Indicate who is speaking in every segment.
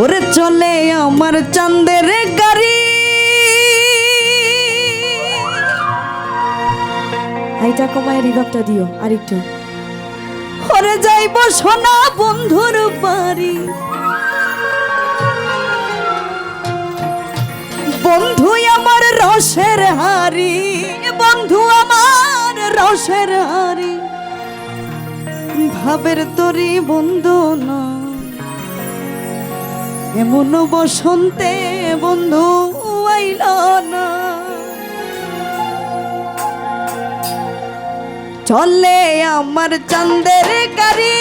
Speaker 1: ওরে চলে আমার চাঁদের গাড়ি, এইটা কমায় রিভাবটা দিও আরেকটু। ওরে যাইব সোনা বন্ধুর বাড়ি, বন্ধু আমার রসের হারি, বন্ধু আমার রসের হারি, ভাবের তরি বন্ধু না এমন বসন্তে বন্ধু আইল না। চলে আমার চাঁদের গাড়ি,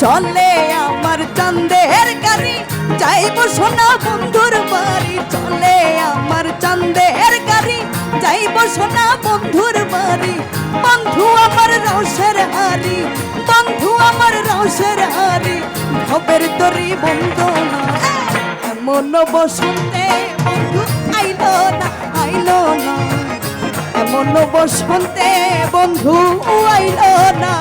Speaker 1: চলে আমার চাঁদের গাড়ি, যাইব সোনা বন্ধুর বাড়ি। চলে আমার চাঁদের গাড়ি, যাইব সোনা বন্ধুর বাড়ি, বন্ধু আমার রসের হারি, বন্ধু আমার রসের হারি, ভবের তরি বন্ধু না এমন বসন্তে বন্ধু আইল না, আইল না এমন বসন্তে বন্ধু আইল না।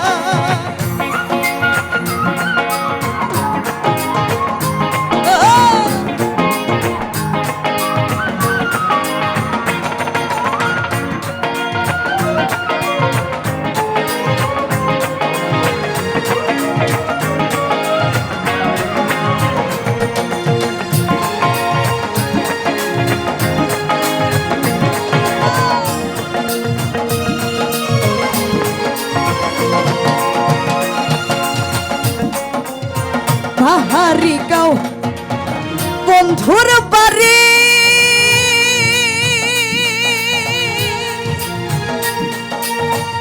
Speaker 1: পাহাড়ি গাঁও বন্ধুর বাড়ি,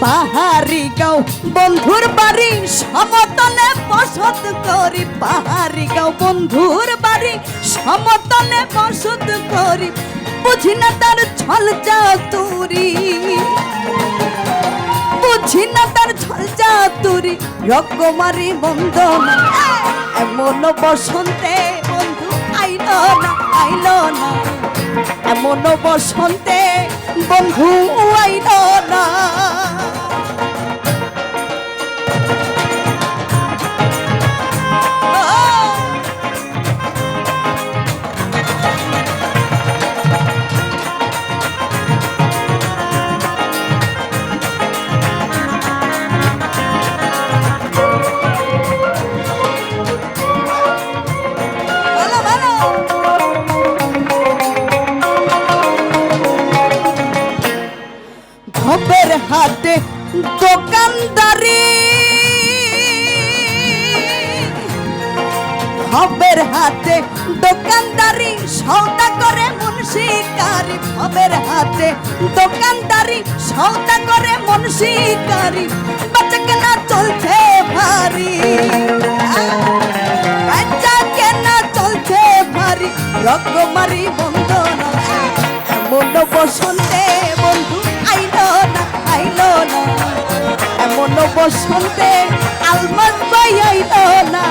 Speaker 1: পাহাড়ি গাঁও বন্ধুর বাড়ি, সমতলে বসত করি। পাহাড়ি গাঁও বন্ধুর বাড়ি, সমতলে বসত করি, বুঝি না তার ছল চাতুরি, বুঝি না তার ছল চাতুরি, রকমারি বন্দনা এমন বসন্তে বন্ধু আইল না, আইল না এমন বসন্তে বন্ধু আইল না। ভবের হাতে দোকানদারি, ভবের হাতে দোকানদারি, সওদা করে মুন্সিকারি। ভবের হাতে দোকানদারি, সওদা করে মুন্সিকারি, বাচ্চা কেনা চলছে ভারী, বাচ্চা কেনা চলছে ভারী, রকমারি বন্দনা এমন বসন্তে বন্ধু আইল না, আইল না এমন বসন্তে আলমাস ভাই আইল না।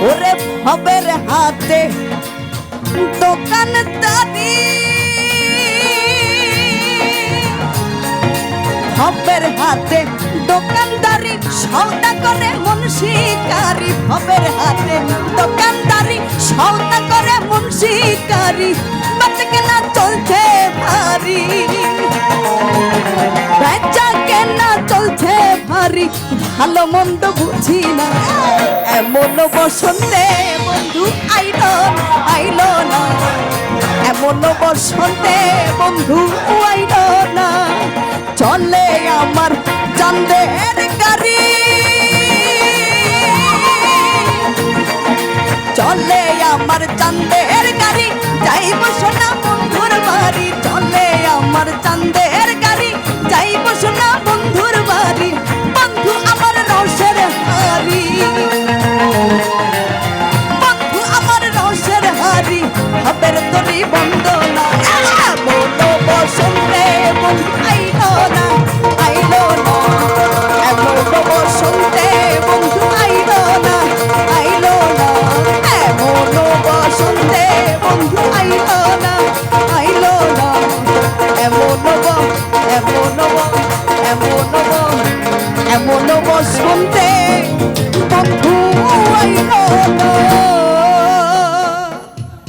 Speaker 1: ওরে ভবের হাতে দোকানদারি, ভবের হাতে দোকানদারি, সওদা করে মুন্সিকারি। ভবের হাতে দোকানদারি, সওদা করে মুন্সিকারি, বাচ্চা কেনা চলছে ভারী, বেচা কেনা চলছে ভারী, ভালো মন্দ বুঝি না এমন বসন্তে বন্ধু আইল না, আইল না এমন হলো বসন্তে বন্ধু আইল না চলে আমার চাঁদের গাড়ি চলে আমার চাঁদের গাড়ি যাইব সোনা বন্ধুর বাড়ি চলে আমার চাঁদের গাড়ি যাইব সোনা বন্ধুর বাড়ি বন্ধু আমার রসের হারি বন্ধু আমার রসের হারি হাবের তরি বন্ধু